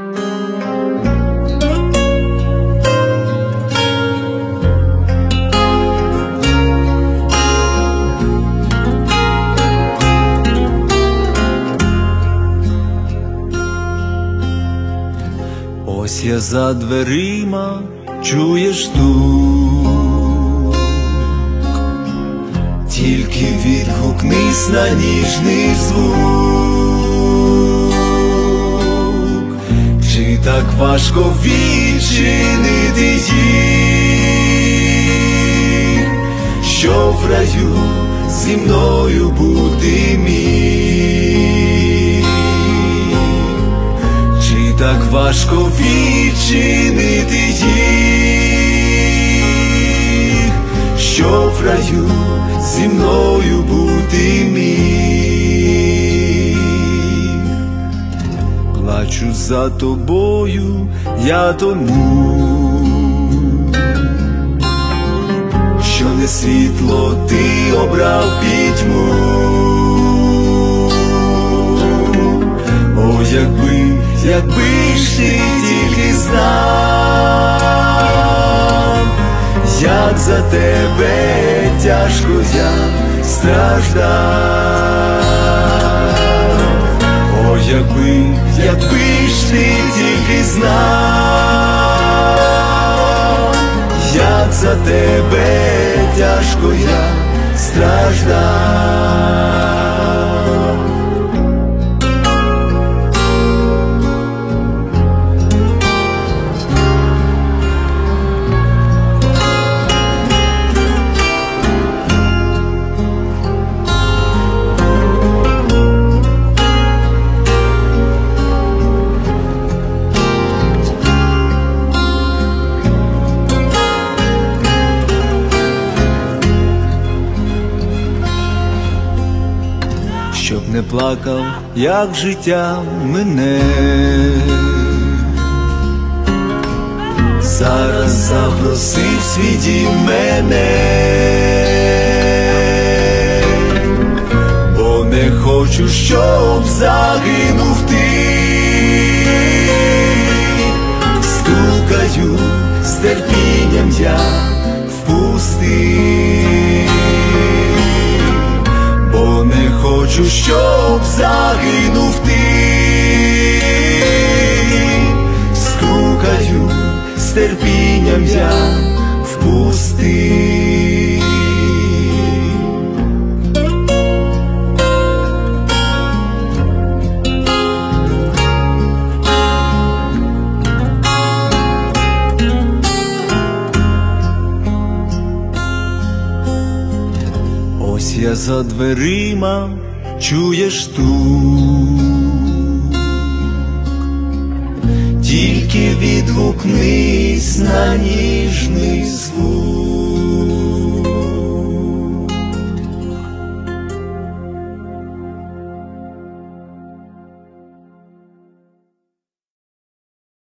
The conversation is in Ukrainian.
Ось я за дверима, чуєш стук, тільки відгукнись на ніжний звук. Чи так важко відчинити їх, що в раю зі мною бути міг? Чи так важко відчинити їх, що в раю зі мною бути міг? Плачу за тобою я тому, що не світло ти обрав пітьму. О, якби ж ти тільки знав, як за тебе тяжко я страждав. О, якби ж ти тільки знав, як за тебе тяжко я страждав. Щоб не плакав, як життя мине, зараз запросив свій дім мене, бо не хочу, щоб загинув ти. Стукаю з терпінням я впусти, бо не хочу, щоб загинув ти. Стукаю з терпінням я впусти. Ось я за дверима, чуєш стук, тільки відгукнись на ніжний звук.